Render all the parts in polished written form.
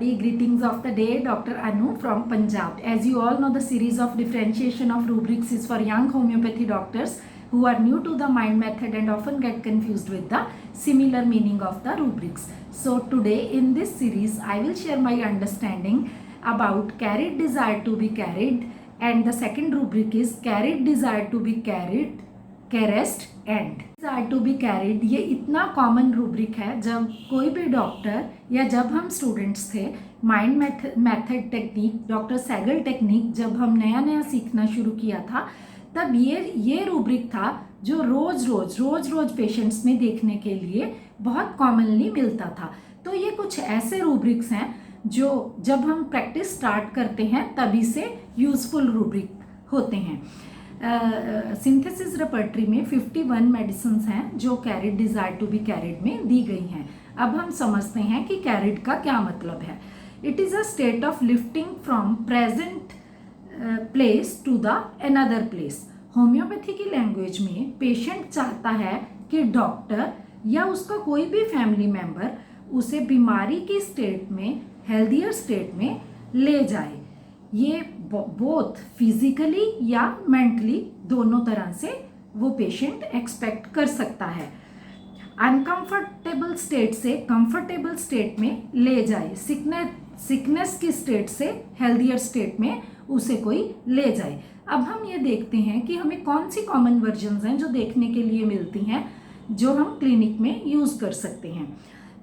everybody, greetings of the day. Dr. Anu from Punjab. As you all know, the series of differentiation of rubrics is for young homeopathy doctors who are new to the mind method and often get confused with the similar meaning of the rubrics. So today in this series I will share my understanding about carried desire to be carried, and the second rubric is carried desire to be carried, caressed and desire to be carried. ये इतना common rubric है. जब कोई भी doctor या जब हम students थे, mind method technique, doctor Saigal technique जब हम नया नया सीखना शुरू किया था, तब ये रूब्रिक था जो रोज पेशेंट्स में देखने के लिए बहुत कॉमनली मिलता था. तो ये कुछ ऐसे रूब्रिक्स हैं जो जब हम प्रैक्टिस स्टार्ट करते हैं तभी से यूजफुल रूब्रिक होते हैं. सिंथेसिस रेपर्टरी में 51 मेडिसिन्स हैं जो carried desire to be carried में दी गई हैं. अब हम समझते हैं कि कैरिड का क्या मतलब है. It is a state of lifting from present place to the another place. Homeopathy की लैंग्वेज में पेशेंट चाहता है कि डॉक्टर या उसका कोई भी फैमिली मेम्बर उसे बीमारी की स्टेट में, हेल्दियर स्टेट में ले जाए. ये बोथ फिजिकली या मेंटली दोनों तरह से वो पेशेंट एक्सपेक्ट कर सकता है. अनकंफर्टेबल स्टेट से कंफर्टेबल स्टेट में ले जाए, सिकनेस की स्टेट से हेल्दियर स्टेट में उसे कोई ले जाए. अब हम ये देखते हैं कि हमें कौन सी कॉमन वर्जन्स हैं जो देखने के लिए मिलती हैं जो हम क्लिनिक में यूज़ कर सकते हैं.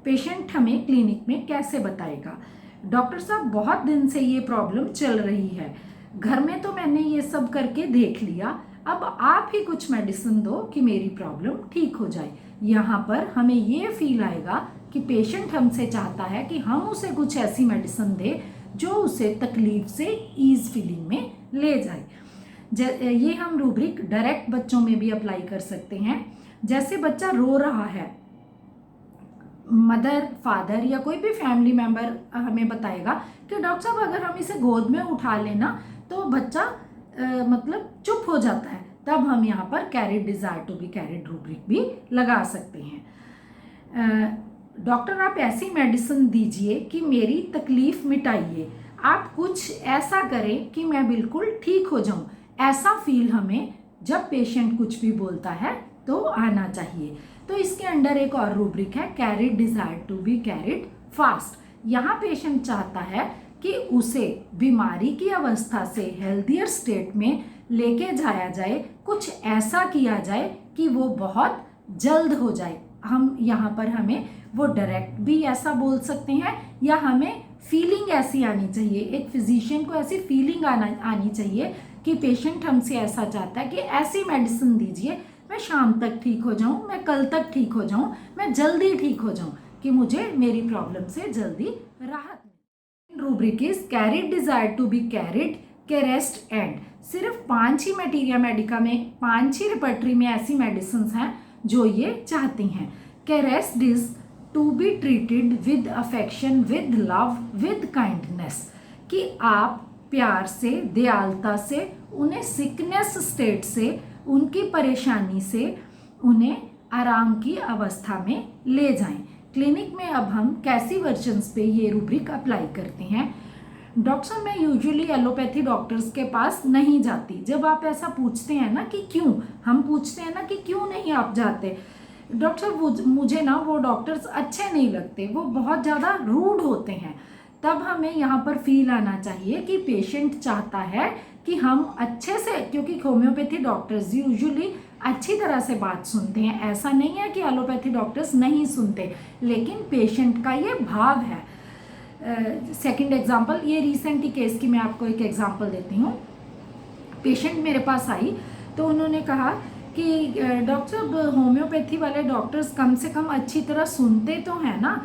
पेशेंट हमें क्लिनिक में कैसे बताएगा, डॉक्टर साहब बहुत दिन से ये प्रॉब्लम चल रही है, घर में तो मैंने ये सब करके देख लिया, अब आप ही कुछ मेडिसिन दो कि मेरी प्रॉब्लम ठीक हो जाए. यहाँ पर हमें ये फील आएगा कि पेशेंट हमसे चाहता है कि हम उसे कुछ ऐसी मेडिसिन दे जो उसे तकलीफ से ईज फीलिंग में ले जाए. ये हम रूब्रिक डायरेक्ट बच्चों में भी अप्लाई कर सकते हैं. जैसे बच्चा रो रहा है, मदर, फादर या कोई भी फैमिली मेम्बर हमें बताएगा कि डॉक्टर साहब अगर हम इसे गोद में उठा लेना तो बच्चा मतलब चुप हो जाता है, तब हम यहाँ पर carried desire to be carried rubric भी लगा सकते हैं. डॉक्टर आप ऐसी मेडिसिन दीजिए कि मेरी तकलीफ मिटाइए, आप कुछ ऐसा करें कि मैं बिल्कुल ठीक हो जाऊं. ऐसा फील हमें जब पेशेंट कुछ भी बोलता है तो आना चाहिए. तो इसके अंडर एक और रूब्रिक है carried desire to be carried fast. यहाँ पेशेंट चाहता है कि उसे बीमारी की अवस्था से हेल्दियर स्टेट में लेके जाया जाए, कुछ ऐसा किया जाए कि वो बहुत जल्द हो जाए. हम यहाँ पर हमें वो डायरेक्ट भी ऐसा बोल सकते हैं या हमें फीलिंग ऐसी आनी चाहिए, एक फिजिशियन को ऐसी फीलिंग आनी चाहिए कि पेशेंट हमसे ऐसा चाहता है कि ऐसी मेडिसिन दीजिए मैं शाम तक ठीक हो जाऊं, मैं कल तक ठीक हो जाऊं, मैं जल्दी ठीक हो जाऊं, कि मुझे मेरी प्रॉब्लम से जल्दी राहत मिले. Rubric is carried desire to be carried, caressed and. सिर्फ 5 ही मटीरिया मेडिका में, 5 ही रिपर्टरी में ऐसी मेडिसिन हैं जो ये चाहती हैं. Caressed is to be treated with affection, with love, with kindness. कि आप प्यार से, दयालुता से उन्हें सिकनेस स्टेट से, उनकी परेशानी से उन्हें आराम की अवस्था में ले जाएं. क्लिनिक में अब हम कैसी वर्जन्स पे ये रूब्रिक अप्लाई करते हैं. डॉक्टर साहब मैं यूजुअली एलोपैथी डॉक्टर्स के पास नहीं जाती. जब आप ऐसा पूछते हैं ना कि क्यों, हम पूछते हैं ना कि क्यों नहीं आप जाते, डॉक्टर साहब मुझे ना वो डॉक्टर्स अच्छे नहीं लगते, वो बहुत ज़्यादा रूड होते हैं. तब हमें यहाँ पर फील आना चाहिए कि पेशेंट चाहता है कि हम अच्छे से, क्योंकि होम्योपैथी डॉक्टर्स यूजुअली अच्छी तरह से बात सुनते हैं. ऐसा नहीं है कि एलोपैथी डॉक्टर्स नहीं सुनते, लेकिन पेशेंट का ये भाव है. सेकंड एग्जांपल, ये रिसेंट ही केस की मैं आपको एक एग्जांपल देती हूँ. पेशेंट मेरे पास आई तो उन्होंने कहा कि डॉक्टर साहब होम्योपैथी वाले डॉक्टर्स कम से कम अच्छी तरह सुनते तो हैं ना,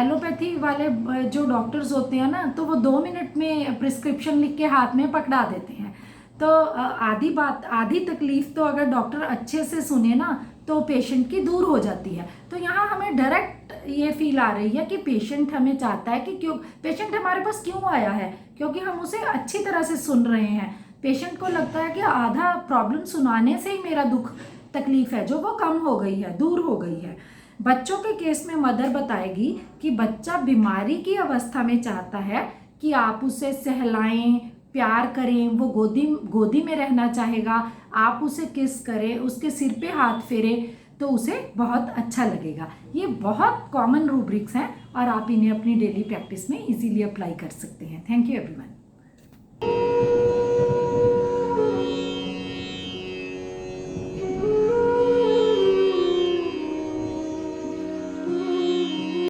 एलोपैथी वाले जो डॉक्टर्स होते हैं ना तो वो 2 मिनट में प्रिस्क्रिप्शन लिख के हाथ में पकड़ा देते हैं. तो आधी तकलीफ तो अगर डॉक्टर अच्छे से सुने ना तो पेशेंट की दूर हो जाती है. तो यहाँ हमें डायरेक्ट ये फील आ रही है कि पेशेंट हमें चाहता है कि क्यों पेशेंट हमारे पास क्यों आया है, क्योंकि हम उसे अच्छी तरह से सुन रहे हैं. पेशेंट को लगता है कि आधा प्रॉब्लम सुनाने से ही मेरा दुख तकलीफ है जो वो कम हो गई है, दूर हो गई है. बच्चों के केस में मदर बताएगी कि बच्चा बीमारी की अवस्था में चाहता है कि आप उसे सहलाएं, प्यार करें, वो गोदी में रहना चाहेगा, आप उसे किस करें, उसके सिर पे हाथ फेरें तो उसे बहुत अच्छा लगेगा। ये बहुत कॉमन रूब्रिक्स हैं और आप इन्हें अपनी डेली प्रैक्टिस में इजीली अप्लाई कर सकते हैं। Thank you everyone.